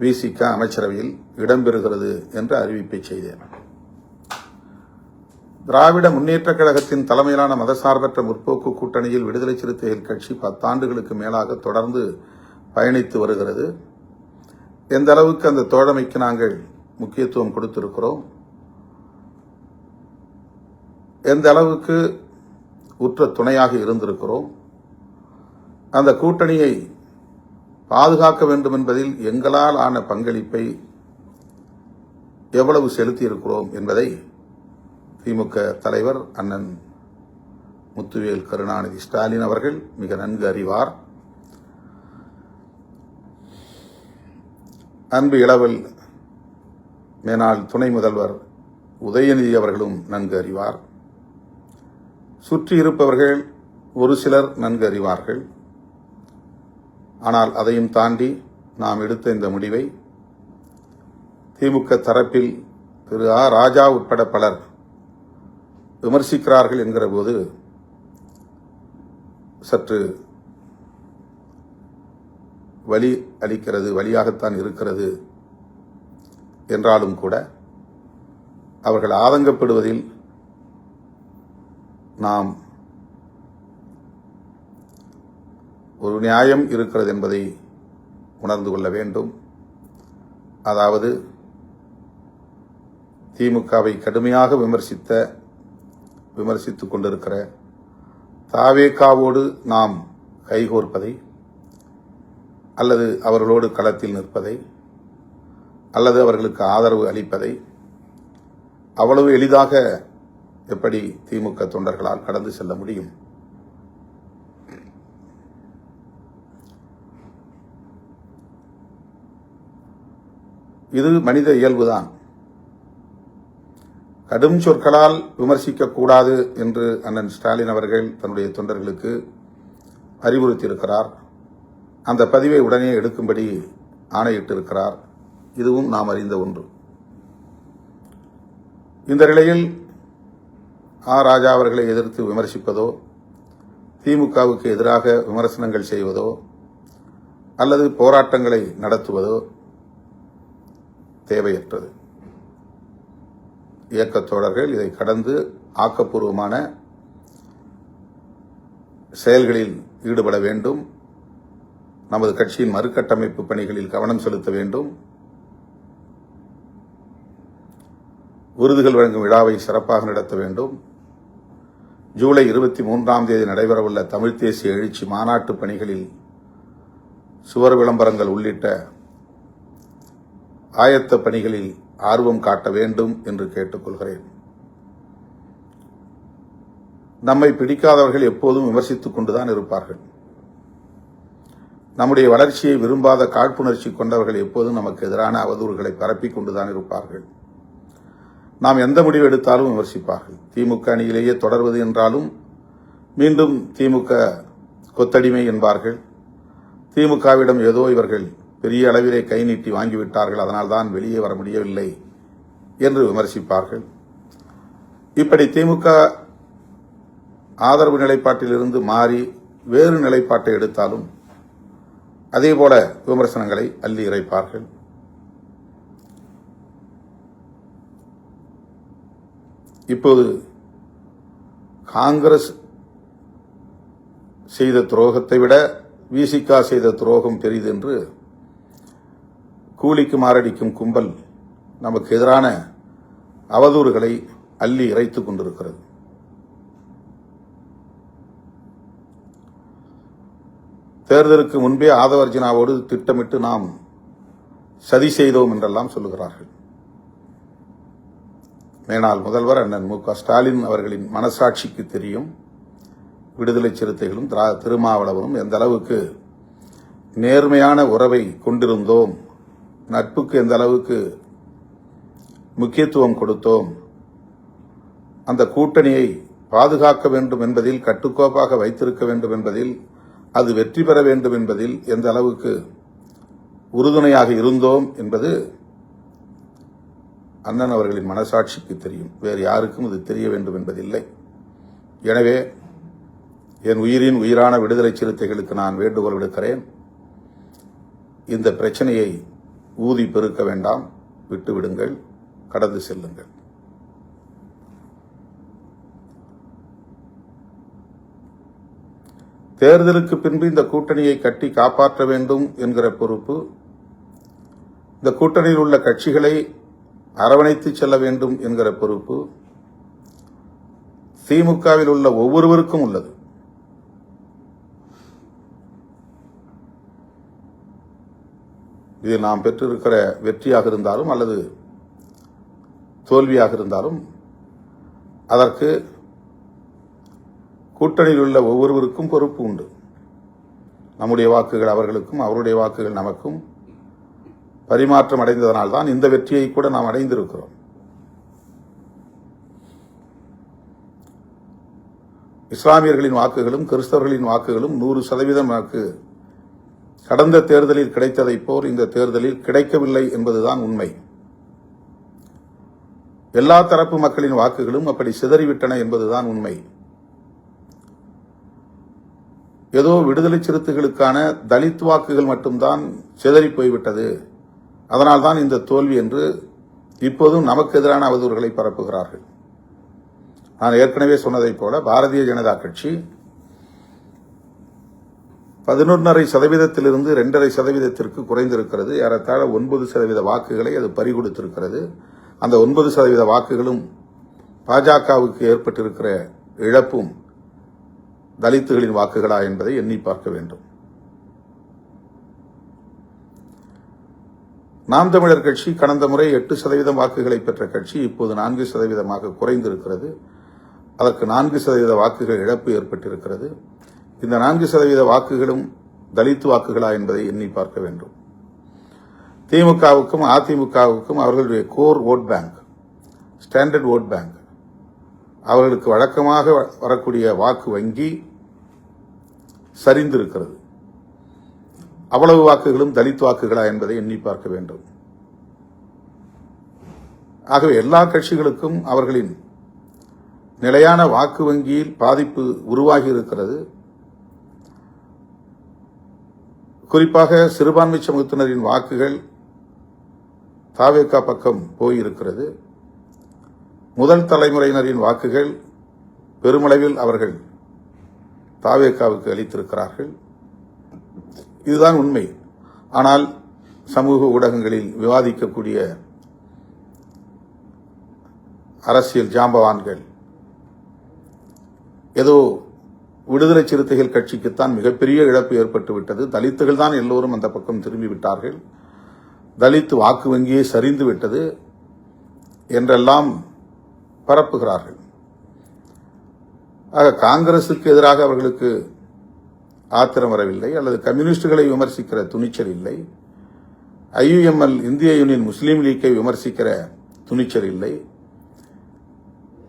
விசிக அமைச்சரவையில் இடம்பெறுகிறது என்ற அறிவிப்பை செய்தேன். திராவிட முன்னேற்றக் கழகத்தின் தலைமையிலான மதசார்பற்ற முற்போக்கு கூட்டணியில் விடுதலை சிறுத்தைகள் கட்சி 10 ஆண்டுகளுக்கு மேலாக தொடர்ந்து பயணித்து வருகிறது. எந்த அளவுக்கு அந்த தோழமைக்கு நாங்கள் முக்கியத்துவம் கொடுத்திருக்கிறோம், எந்த அளவுக்கு உற்ற துணையாக இருந்திருக்கிறோம், அந்த கூட்டணியை பாதுகாக்க வேண்டும் என்பதில் எங்களால் ஆன பங்களிப்பை எவ்வளவு செலுத்தியிருக்கிறோம் என்பதை திமுக தலைவர் அண்ணன் முத்துவேல் கருணாநிதி ஸ்டாலின் அவர்கள் மிக நன்கு அறிவார். அன்பு இளவல் மேனாள் துணை முதல்வர் உதயநிதி அவர்களும் நன்கு அறிவார். சுற்றி இருப்பவர்கள் ஒரு சிலர் நன்கு அறிவார்கள். ஆனால் அதையும் தாண்டி நாம் எடுத்த இந்த முடிவை திமுக தரப்பில் திரு ராஜா உட்பட பலர் விமர்சிக்கிறார்கள் என்கிற போது சற்று வலி அளிக்கிறது, வலியாகத்தான் இருக்கிறது. என்றாலும் கூட அவர்கள் ஆதங்கப்படுவதில் நாம் ஒரு நியாயம் இருக்கிறது என்பதை உணர்ந்து கொள்ள வேண்டும். அதாவது திமுகவை கடுமையாக விமர்சித்துக் கொண்டிருக்கிற தாவேகாவோடு நாம் கைகோர்ப்பதை அல்லது அவர்களோடு களத்தில் நிற்பதை அல்லது அவர்களுக்கு ஆதரவு அளிப்பதை அவ்வளவு எளிதாக எப்படி திமுக தொண்டர்களால் கடந்து செல்ல முடியும்? இது மனித இயல்புதான். கடும் சொற்களால் விமர்சிக்கக்கூடாது என்று அண்ணன் ஸ்டாலின் அவர்கள் தன்னுடைய தொண்டர்களுக்கு அறிவுறுத்தியிருக்கிறார். அந்த பதிவை உடனே எடுக்கும்படி ஆணையிட்டிருக்கிறார். இதுவும் நாம் அறிந்த ஒன்று. இந்த நிலையில் ராஜா அவர்களை எதிர்த்து விமர்சிப்பதோ, திமுகவுக்கு எதிராக விமர்சனங்கள் செய்வதோ அல்லது போராட்டங்களை நடத்துவதோ தேவையற்றது. இயக்கத் தோழர்கள் இதை கடந்து ஆக்கப்பூர்வமான செயல்களில் ஈடுபட வேண்டும். நமது கட்சியின் மறுகட்டமைப்பு பணிகளில் கவனம் செலுத்த வேண்டும். விருதுகள் வழங்கும் விழாவை சிறப்பாக நடத்த வேண்டும். ஜூலை 23ஆம் தேதி நடைபெறவுள்ள தமிழ்த் தேசிய எழுச்சி மாநாட்டு பணிகளில் சுவர் விளம்பரங்கள் உள்ளிட்ட ஆயத்த பணிகளில் ஆர்வம் காட்ட வேண்டும் என்று கேட்டுக்கொள்கிறேன். நம்மை பிடிக்காதவர்கள் எப்போதும் விமர்சித்துக் கொண்டுதான் இருப்பார்கள். நம்முடைய வளர்ச்சியை விரும்பாத காழ்ப்புணர்ச்சி கொண்டவர்கள் எப்போதும் நமக்கு எதிரான அவதூறுகளை பரப்பிக் கொண்டுதான் இருப்பார்கள். நாம் எந்த முடிவு எடுத்தாலும் விமர்சிப்பார்கள். திமுக அணியிலேயே தொடர்வது என்றாலும் மீண்டும் திமுக கொத்தடிமை என்பார்கள். திமுகவிடம் ஏதோ இவர்கள் பெரிய அளவிலே கை நீட்டி வாங்கிவிட்டார்கள், அதனால்தான் வெளியே வர முடியவில்லை என்று விமர்சிப்பார்கள். இப்படி திமுக ஆதரவு நிலைப்பாட்டிலிருந்து மாறி வேறு நிலைப்பாட்டை எடுத்தாலும் அதேபோல விமர்சனங்களை அள்ளி இறைப்பார்கள். இப்போது காங்கிரஸ் செய்த துரோகத்தை விட விசிக செய்த துரோகம் பெரிது என்று கூலிக்கு மாரடிக்கும் கும்பல் நமக்கு எதிரான அவதூறுகளை அள்ளி இறைத்துக் கொண்டிருக்கிறது. தேர்தலுக்கு முன்பே ஆதவர்ஜினாவோடு திட்டமிட்டு நாம் சதி செய்தோம் என்றெல்லாம் சொல்லுகிறார்கள். மேனாள் முதல்வர் அண்ணன் மு க ஸ்டாலின் அவர்களின் மனசாட்சிக்கு தெரியும், விடுதலை சிறுத்தைகளும் திருமாவளவனும் எந்த அளவுக்கு நேர்மையான உறவை கொண்டிருந்தோம், நட்புக்கு எந்த அளவுக்கு முக்கியத்துவம் கொடுத்தோம், அந்த கூட்டணியை பாதுகாக்க வேண்டும் என்பதில், கட்டுக்கோப்பாக வைத்திருக்க வேண்டும் என்பதில், அது வெற்றி பெற வேண்டும் என்பதில் எந்த அளவுக்கு உறுதுணையாக இருந்தோம் என்பது அண்ணன் அவர்களின் மனசாட்சிக்கு தெரியும். வேறு யாருக்கும் இது தெரிய வேண்டும் என்பதில்லை. எனவே என் உயிரின் உயிரான விடுதலை சிறுத்தைகளுக்கு நான் வேண்டுகோள் விடுக்கிறேன். இந்த பிரச்சனையை ஊதி பெருக்க வேண்டாம், விட்டுவிடுங்கள், கடந்து செல்லுங்கள். தேர்தலுக்கு பின்பு இந்த கூட்டணியை கட்டி காப்பாற்ற வேண்டும் என்கிற பொறுப்பு, இந்த கூட்டணியில் உள்ள கட்சிகளை அரவணைத்து செல்ல வேண்டும் என்கிற பொறுப்பு திமுகவில் உள்ள ஒவ்வொருவருக்கும் உள்ளது. இது நாம் பெற்றிருக்கிற வெற்றியாக இருந்தாலும் அல்லது தோல்வியாக இருந்தாலும் அதற்கு கூட்டணியில் உள்ள ஒவ்வொருவருக்கும் பொறுப்பு உண்டு. நம்முடைய வாக்குகள் அவர்களுக்கும், அவருடைய வாக்குகள் நமக்கும் பரிமாற்றம் அடைந்ததனால்தான் இந்த வெற்றியை கூட நாம் அடைந்திருக்கிறோம். இஸ்லாமியர்களின் வாக்குகளும் கிறிஸ்தவர்களின் வாக்குகளும் 100% நமக்கு கடந்த தேர்தலில் கிடைத்ததை போல் இந்த தேர்தலில் கிடைக்கவில்லை என்பதுதான் உண்மை. எல்லா தரப்பு மக்களின் வாக்குகளும் அப்படி சிதறிவிட்டன என்பதுதான் உண்மை. ஏதோ விடுதலை சிறுத்தைகளுக்கான தலித் வாக்குகள் மட்டும்தான் சிதறி போய்விட்டது, அதனால்தான் இந்த தோல்வி என்று இப்போதும் நமக்கு எதிரான அவதூறுகளை பரப்புகிறார்கள். நான் ஏற்கனவே சொன்னதைப் போல பாரதிய ஜனதா கட்சி 11.5%-லிருந்து 2.5%-ற்கு குறைந்திருக்கிறது. ஏறத்தாழ 9% வாக்குகளை அது பறிகொடுத்திருக்கிறது. அந்த 9% வாக்குகளும் பாஜகவுக்கு ஏற்பட்டிருக்கிற இழப்பும் தலித்துகளின் வாக்குகளா என்பதை எண்ணி பார்க்க வேண்டும். நாம் தமிழர் கட்சி கடந்த முறை 8% வாக்குகளை பெற்ற கட்சி இப்போது 4% குறைந்திருக்கிறது. அதற்கு 4% வாக்குகள் இழப்பு ஏற்பட்டிருக்கிறது. இந்த 4% வாக்குகளும் தலித் வாக்குகளா என்பதை எண்ணி பார்க்க வேண்டும். திமுகவுக்கும் அதிமுகவுக்கும் அவர்களுடைய core vote bank, standard vote bank, அவர்களுக்கு வழக்கமாக வரக்கூடிய வாக்கு வங்கி சரிந்திருக்கிறது. அவ்வளவு வாக்குகளும் தலித் வாக்குகளா என்பதை எண்ணி பார்க்க வேண்டும். ஆகவே எல்லா கட்சிகளுக்கும் அவர்களின் நிலையான வாக்கு வங்கியில் பாதிப்பு உருவாகி இருக்கிறது. குறிப்பாக சிறுபான்மை சமூகத்தினரின் வாக்குகள் தாவேகா பக்கம் போயிருக்கிறது. முதல் தலைமுறையினரின் வாக்குகள் பெருமளவில் அவர்கள் தாவேகாவுக்கு அளித்திருக்கிறார்கள். இதுதான் உண்மை. ஆனால் சமூக ஊடகங்களில் விவாதிக்கக்கூடிய அரசியல் ஜாம்பவான்கள் ஏதோ விடுதலை சிறுத்தைகள் கட்சிக்குத்தான் மிகப்பெரிய இழப்பு ஏற்பட்டுவிட்டது, தலித்துகள் தான் எல்லோரும் அந்த பக்கம் திரும்பிவிட்டார்கள், தலித் வாக்கு வங்கியே சரிந்து விட்டது என்றெல்லாம் பரப்புகிறார்கள். ஆக காங்கிரசுக்கு எதிராக அவர்களுக்கு ஆத்திரம் வரவில்லை, அல்லது கம்யூனிஸ்டுகளை விமர்சிக்கிற துணிச்சல் இல்லை, IUML இந்திய யூனியன் முஸ்லீம் லீக்கை விமர்சிக்கிற துணிச்சல் இல்லை.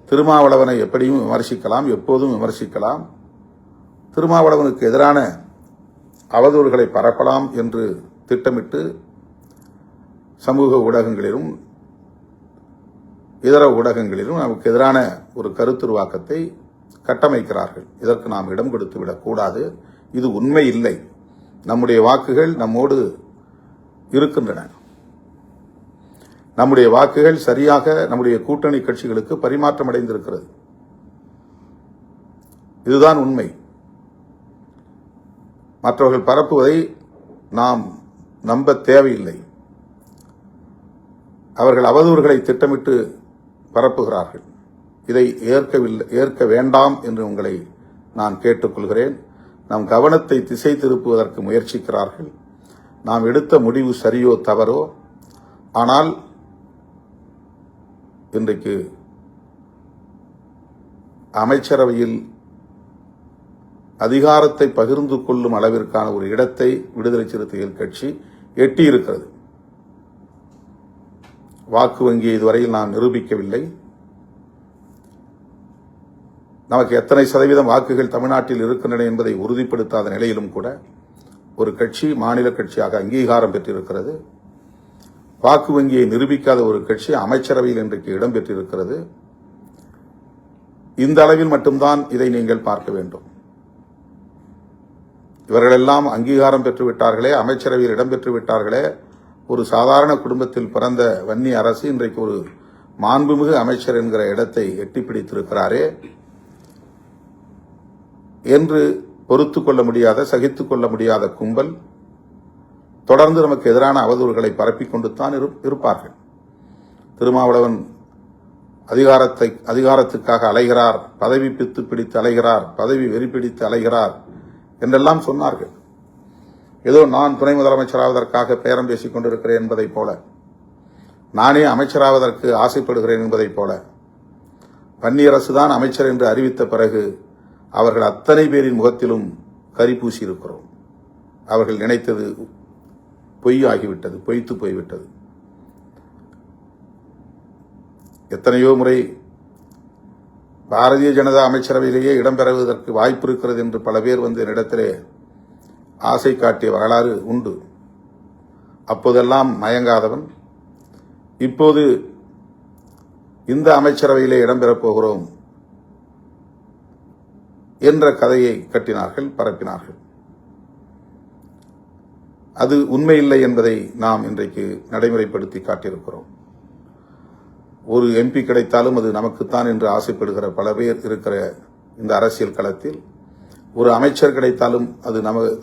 திருமாவளவனை எப்படியும் விமர்சிக்கலாம், எப்போதும் விமர்சிக்கலாம், திருமாவளவனுக்கு எதிரான அவதூறுகளை பரப்பலாம் என்று திட்டமிட்டு சமூக ஊடகங்களிலும் இதர ஊடகங்களிலும் நமக்கு எதிரான ஒரு கருத்துருவாக்கத்தை கட்டமைக்கிறார்கள். இதற்கு நாம் இடம் கொடுத்து விடக்கூடாது. இது உண்மை இல்லை. நம்முடைய வாக்குகள் நம்மோடு இருக்கின்றன. நம்முடைய வாக்குகள் சரியாக நம்முடைய கூட்டணி கட்சிகளுக்கு பரிமாற்றம் அடைந்திருக்கிறது. இதுதான் உண்மை. மற்றவர்கள் பரப்புவதை நாம் நம்ப தேவையில்லை. அவர்கள் அவதூறுகளை திட்டமிட்டு பரப்புகிறார்கள். இதை ஏற்க வேண்டாம் என்று உங்களை நான் கேட்டுக்கொள்கிறேன். நம் கவனத்தை திசை திருப்புவதற்கு முயற்சிக்கிறார்கள். நாம் எடுத்த முடிவு சரியோ தவறோ, ஆனால் இன்றைக்கு அமைச்சரவையில் அதிகாரத்தை பகிர்ந்து கொள்ளும் அளவிற்கான ஒரு இடத்தை விடுதலை சிறுத்தைகள் கட்சி எட்டியிருக்கிறது. வாக்கு வங்கியை இதுவரையில் நாம் நிரூபிக்கவில்லை. நமக்கு எத்தனை சதவீதம் வாக்குகள் தமிழ்நாட்டில் இருக்கின்றன என்பதை உறுதிப்படுத்தாத நிலையிலும் கூட ஒரு கட்சி மாநில கட்சியாக அங்கீகாரம் பெற்றிருக்கிறது. வாக்கு வங்கியை நிரூபிக்காத ஒரு கட்சி அமைச்சரவையில் இன்றைக்கு இடம்பெற்றிருக்கிறது. இந்த அளவில் மட்டும்தான் இதை நீங்கள் பார்க்க வேண்டும். இவர்களெல்லாம் அங்கீகாரம் பெற்றுவிட்டார்களே, அமைச்சரவையில் இடம்பெற்று விட்டார்களே, ஒரு சாதாரண குடும்பத்தில் பிறந்த வன்னி அரசு இன்றைக்கு ஒரு மாண்புமிகு அமைச்சர் என்கிற இடத்தை எட்டி பிடித்திருக்கிறாரே என்று பொறுத்துக் கொள்ள முடியாத, சகித்துக் கொள்ள முடியாத கும்பல் தொடர்ந்து நமக்கு எதிரான அவதூறுகளை பரப்பிக் கொண்டுத்தான் இருப்பார்கள். திருமாவளவன் அதிகாரத்துக்காக அலைகிறார், பதவி பித்து பிடித்து அலைகிறார், பதவி வெறி பிடித்து அலைகிறார் என்றெல்லாம் சொன்னார்கள். ஏதோ நான் துணை முதலமைச்சராவதற்காக பேரம் பேசிக் கொண்டிருக்கிறேன் என்பதைப் போல, நானே அமைச்சராவதற்கு ஆசைப்படுகிறேன் என்பதைப் போல, வன்னியரசுதான் அமைச்சர் என்று அறிவித்த பிறகு அவர்கள் அத்தனை பேரின் முகத்திலும் கரி பூசி இருக்கிறோம். அவர்கள் நினைத்தது பொய்யாகிவிட்டது, பொய்த்து போய்விட்டது. எத்தனையோ முறை பாரதிய ஜனதா அமைச்சரவையிலேயே இடம்பெறுவதற்கு வாய்ப்பு இருக்கிறது என்று பல பேர் வந்து என்னிடத்திலே ஆசை காட்டிய வரலாறு உண்டு. அப்போதெல்லாம் மயங்காதவன் இப்போது இந்த அமைச்சரவையிலே இடம்பெறப் போகிறோம் என்ற கதையை கட்டினார்கள், பரப்பினார்கள். அது உண்மையில்லை என்பதை நாம் இன்றைக்கு நடைமுறைப்படுத்தி காட்டியிருக்கிறோம். ஒரு MP கிடைத்தாலும் அது நமக்குத்தான் என்று ஆசைப்படுகிற பல பேர் இருக்கிற இந்த அரசியல் களத்தில் ஒரு அமைச்சர் கிடைத்தாலும் அது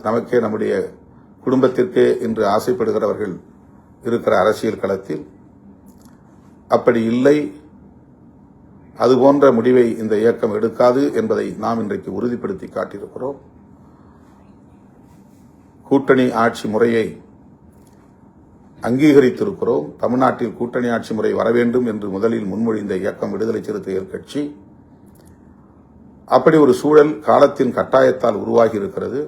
நமக்கே, நம்முடைய குடும்பத்திற்கே என்று ஆசைப்படுகிறவர்கள் இருக்கிற அரசியல் களத்தில் அப்படி இல்லை. அதுபோன்ற முடிவை இந்த இயக்கம் எடுக்காது என்பதை நாம் இன்றைக்கு உறுதிப்படுத்தி காட்டியிருக்கிறோம். கூட்டணி ஆட்சி முறையை அங்கீகரித்திருக்கிறோம். தமிழ்நாட்டில் கூட்டணி ஆட்சி முறை வர வேண்டும் என்று முதலில் முன்மொழிந்த இயக்கம் விடுதலை சிறுத்தைகள் கட்சி. அப்படி ஒரு சூழல் காலத்தின் கட்டாயத்தால் உருவாகி இருக்கிறது.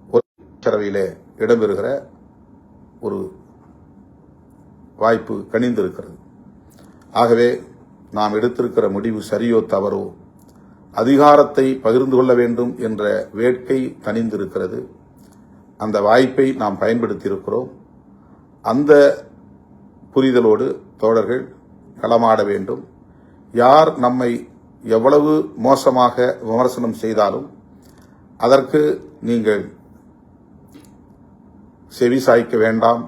அமைச்சரவையிலே இடம்பெறுகிற ஒரு வாய்ப்பு கனிந்திருக்கிறது. ஆகவே நாம் எடுத்திருக்கிற முடிவு சரியோ தவறோ அதிகாரத்தை பகிர்ந்து கொள்ள வேண்டும் என்ற வேட்கை தணிந்திருக்கிறது. அந்த வாய்ப்பை நாம் பயன்படுத்தியிருக்கிறோம். அந்த புரிதலோடு தோழர்கள் களமாட வேண்டும். யார் நம்மை எவ்வளவு மோசமாக விமர்சனம் செய்தாலும் அதற்கு நீங்கள் செவி சாய்க்க வேண்டாம்.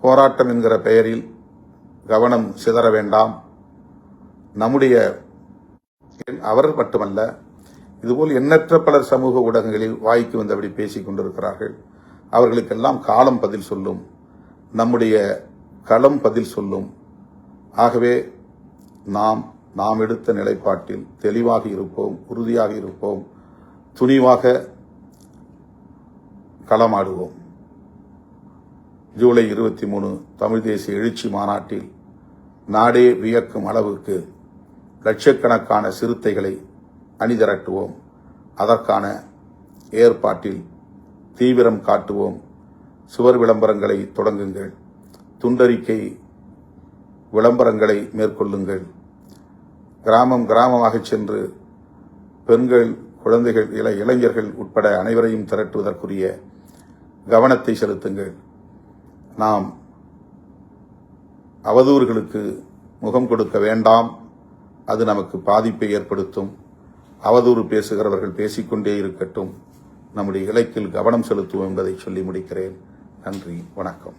போராட்டம் என்கிற பெயரில் கவனம் சிதற வேண்டாம். நம்முடைய அவர் மட்டுமல்ல, இதுபோல் எண்ணற்ற பலர் சமூக ஊடகங்களில் வாய்க்கு வந்தபடி பேசிக் கொண்டிருக்கிறார்கள். அவர்களுக்கெல்லாம் காலம் பதில் சொல்லும். நம்முடைய களம் பதில் சொல்லும். ஆகவே நாம் எடுத்த நிலைப்பாட்டில் தெளிவாக இருப்போம், உறுதியாக இருப்போம், துணிவாக களமாடுவோம். ஜூலை 23 தமிழ் தேசிய எழுச்சி மாநாட்டில் நாடே வியக்கும் அளவுக்கு லட்சக்கணக்கான சிறுத்தைகளை அணிதிரட்டுவோம். அதற்கான ஏற்பாட்டில் தீவிரம் காட்டுவோம். சுவர் விளம்பரங்களை தொடங்குங்கள். துண்டறிக்கை விளம்பரங்களை மேற்கொள்ளுங்கள். கிராமம் கிராமமாக சென்று பெண்கள், குழந்தைகள், இளைஞர்கள் உட்பட அனைவரையும் திரட்டுவதற்குரிய கவனத்தை செலுத்துங்கள். நாம் அவதூறுகளுக்கு முகம் கொடுக்க வேண்டாம். அது நமக்கு பாதிப்பை ஏற்படுத்தும். அவதூறு பேசுகிறவர்கள் பேசிக்கொண்டே இருக்கட்டும். நம்முடைய இலக்கில் கவனம் செலுத்துவோம் என்பதை சொல்லி முடிக்கிறேன். நன்றி, வணக்கம்.